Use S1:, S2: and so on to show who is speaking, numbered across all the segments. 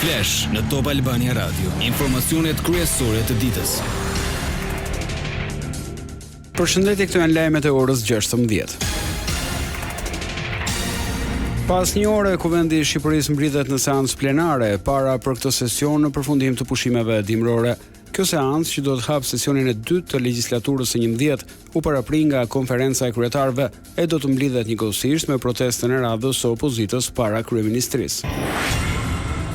S1: Flash në Top Albania Radio. Informacionet kryesore të ditës.
S2: Përshëndetje, këto janë lajmet e orës 16. Pas një ore, Kuvendi i Shqipërisë mbritet në seancë plenare para për këtë sesion në përfundim të pushimeve dimrore. Kjo seancë, që do të hap sesionin e dytë të legjislaturës së 11, u paraprin nga konferenca e kryetarëve e do të mblidhet njëkohësisht me protestën e radhës së opozitës para kryeministrisë.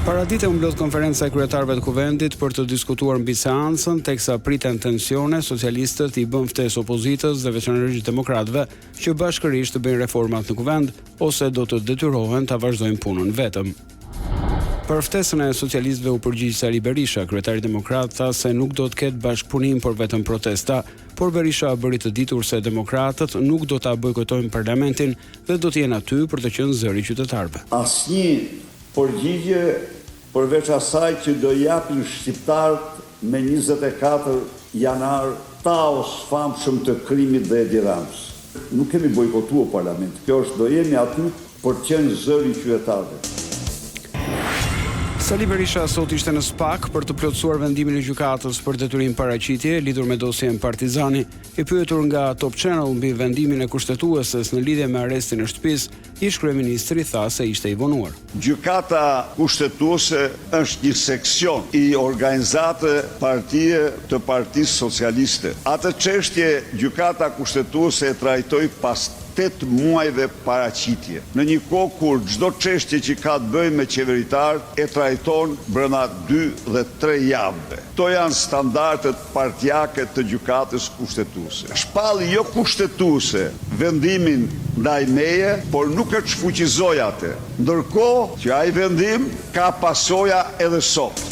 S2: Paradite u mblodh konferenca e kryetarëve të Kuvendit për të diskutuar mbi seancën, teksa priten tensione, socialistët i bën ftesë opozitës dhe veçanërisht demokratëve që bashkërisht të bëjnë reformat në Kuvend ose do të detyrohen ta vazhdojnë punën vetëm. Për ftesën e socialistëve u përgjigj Sali Berisha, kryetari demokrat, tha se nuk do të ketë bashkëpunim por vetëm protesta, por Berisha bëri të ditur se demokratët nuk do ta bojkotojnë parlamentin dhe do të jenë aty për të qenë zëri i qytetarëve.
S3: Asnjë përgjigje përveç asaj që do japin shqiptarët me 24 janar taos famshëm të krimit dhe Edi Ramës. Nuk kemi bojkotuar parlament. Kjo është, do jemi aty për të qenë zëri i qytetarëve.
S2: Sali Berisha sot ishte në SPAK për të plotësuar vendimin e gjykatës për detyrim paraqitje lidhur me dosjen Partizani. I pyetur nga Top Channel mbi vendimin e kushtetueses në lidhje me arrestin e shtëpisë, ish kryeministri tha se ishte i vonuar.
S3: Gjykata kushtetuese është një seksion i organizate partie të Partisë Socialiste. Atë çështje gjykata kushtetuese e trajtoi pas 8 muajve paraqitje. Në një kohë kur çdo çështje që ka të bëjë me qeveritarët e trajton brenda 2 dhe 3 javëve. Kto janë standardet partijake të gjykatës kushtetuese. Shpalli jo kushtetuese vendimin ndaj meje, por nuk e shfuqizoi atë. Ndërkohë që ai vendim ka pasoja edhe sot.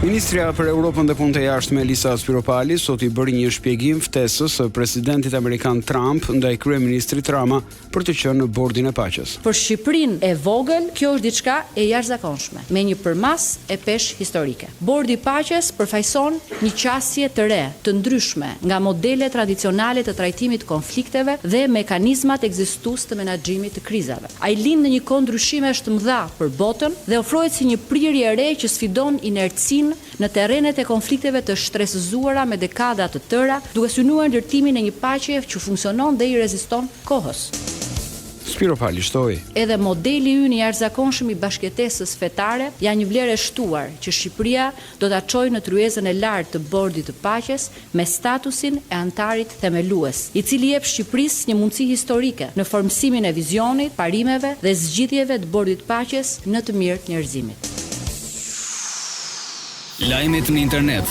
S2: Ministrja për Europën dhe Punët e Jashtme Elisa Spiropali sot i bëri një shpjegim ftesës së presidentit amerikan Trump ndaj kryeministrit Rama për të qenë në bordin e paqes.
S4: Për Shqipërinë e vogël, kjo është diçka e jashtëzakonshme, me një përmas e peshë historike. Bordi i paqes përfaqëson një qasje të re, të ndryshme nga modelet tradicionale të trajtimit konflikteve dhe mekanizmat ekzistues të menaxhimit të krizave. Ai lind në një kohë ndryshimesh të mëdha për botën dhe ofrohet si një prirje e re që sfidon inercinë në terrenet e konflikteve të shtresëzuara me dekada të tëra, duke synuar ndërtimin e një paqe që funksionon dhe i reziston kohës.
S2: Spiropali shtoi.
S4: Edhe modeli ynë i jashtëzakonshëm i bashkëtesës fetare janë një vlerë e shtuar që Shqipëria do ta çojë në tryezën e lartë të bordit të paqes me statusin e antarit themelues, i cili jep Shqipërisë një mundësi historike në formësimin e vizionit, parimeve dhe zgjidhjeve të bordit të paqes në të mirë të njerëzimit.
S1: Lajmet në internet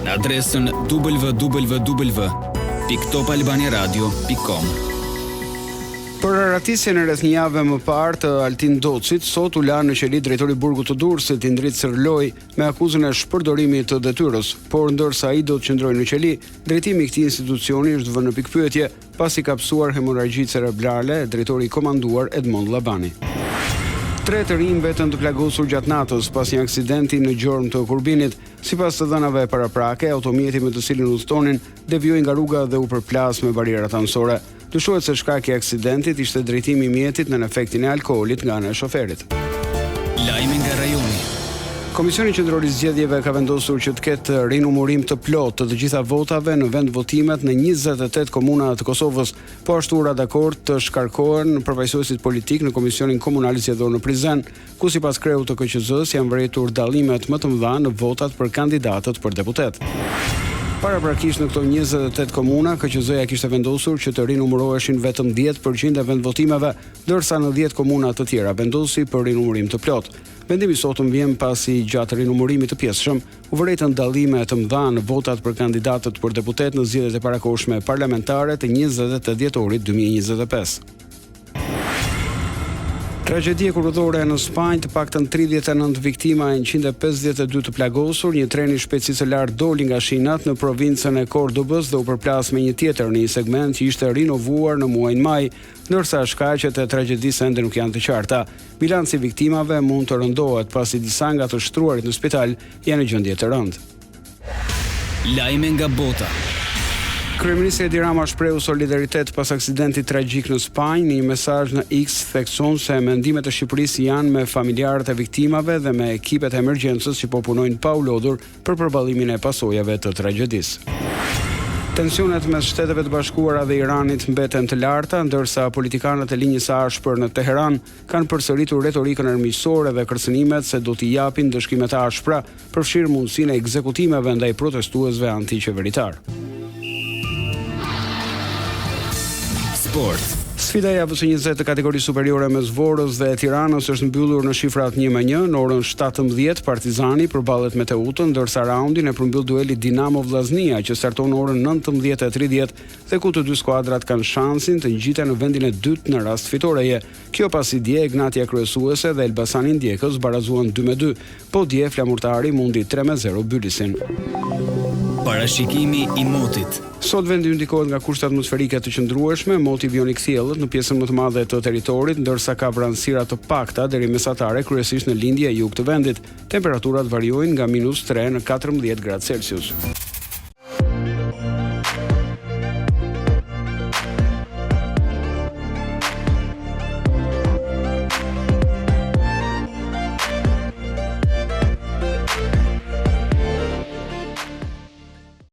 S1: në adresën www.topalbaniaradio.com.
S2: Për ratisjen e rreth një jave më parë të Altin Docit, sot u la në qeli drejtori i burgut të Durrësit, Indrit Sërloj, me akuzën e shpërdorimit të detyrës, por ndërsa ai do të qëndrojë në qeli, drejtimi i këtij institucioni është vënë në pikpyetje pasi ka psuar hemorragji cerebrale drejtori i komanduar Edmond Llabani. 3 të rinj mbetën të plagosur gjatë natës pas një aksidenti në gjormë të Kurbinit. Sipas të dhënave paraprake, automjeti me të cilin udhëtonin devijoi nga rruga dhe u përplas me barierat anësore. Dyshohet se shkaki i aksidentit ishte drejtimi i mjetit në efektin e alkoolit nga ana e shoferit.
S1: Lajme nga rajoni.
S2: Komisioni Qendror i Zgjedhjeve ka vendosur që të ketë rinumurim të plotë të gjitha votave në vendvotimet në 28 komuna të Kosovës, po ashtu ra dakord të shkarkohen përfaqësuesit politik në Komisionin Komunal Zgjedhor në Prizren, ku sipas kreut të KQZ-s janë vërejtur dallimet më të mëdha në votat për kandidatët për deputet. Paraprakisht në këto 28 komuna, KQZ-ja kishte vendosur që të rinumuroheshin vetëm 10% e vendvotimeve, ndërsa në 10 komuna të tjera vendosi për rinumurim të plotë. Vendimi sotëm vjen pasi gjatë rinumurimit të pjesëshëm u vërejtën dallime të mëdha në votat për kandidatët për deputet në zgjedhjet e parakohshme parlamentare të 28 dhjetorit 2025. Tragjedie kurorëzore në Spanjë, të paktën 39 viktima e 152 të plagosur. Një tren i shpejtësisë së lartë doli nga shinat në provincën e Cordobës dhe u përplas me një tjetër në një segment që ishte rinovuar në muajin maj, ndërsa shkaqet e tragjedisë ende nuk janë të qarta. Bilanci i viktimave mund të rëndohet pasi disa nga të shtruarit në spital janë në gjendje të rëndë.
S1: Lajme nga bota.
S2: Kryeministri Edi Rama shprehu solidaritet pas aksidentit tragjik në Spanjë. Në një mesazh në X thekson se mendimet e Shqipërisë janë me familjarët e viktimave dhe me ekipet e emergjencës që po punojnë pa u lodhur për përballimin e pasojave të tragjedisë. Tensionet mes Shteteve të Bashkuara dhe Iranit mbeten të larta, ndërsa politikanët e linjës së ashpër në Teheran kanë përsëritur retorikën armiqësore dhe kërcënimet se do t'i japin dëshkime të ashpra, përfshirë mundësinë e ekzekutimeve ndaj protestuesve antiqeveritar.
S1: Sport.
S2: Sfida e javës së 20 të kategorisë superiore mes Vorës dhe Tiranës është mbyllur në shifrat 1-1. Në orën 17 Partizani përballet me Teutën, ndërsa raundin e përmbyll dueli Dinamo Vllaznia që starton në orën 19:30 dhe ku të dy skuadrat kanë shansin të ngjiten në vendin e dytë në rast fitoreje. Kjo pasi dje Egnatia kryesuese dhe Elbasani ndjekës barazuan 2-2, po dje flamurtari mundi 3-0 Bylisin.
S1: Parashikimi i motit.
S2: Sot vendi ndikohet nga kushte atmosferike të qëndrueshme, moti vjon i kthjellët në pjesën më të madhe të territorit, ndërsa ka vranësira të pakta deri mesatare, kryesisht në lindje e jug të vendit. Temperaturat variojnë nga -3 në 14 gradë Celsius.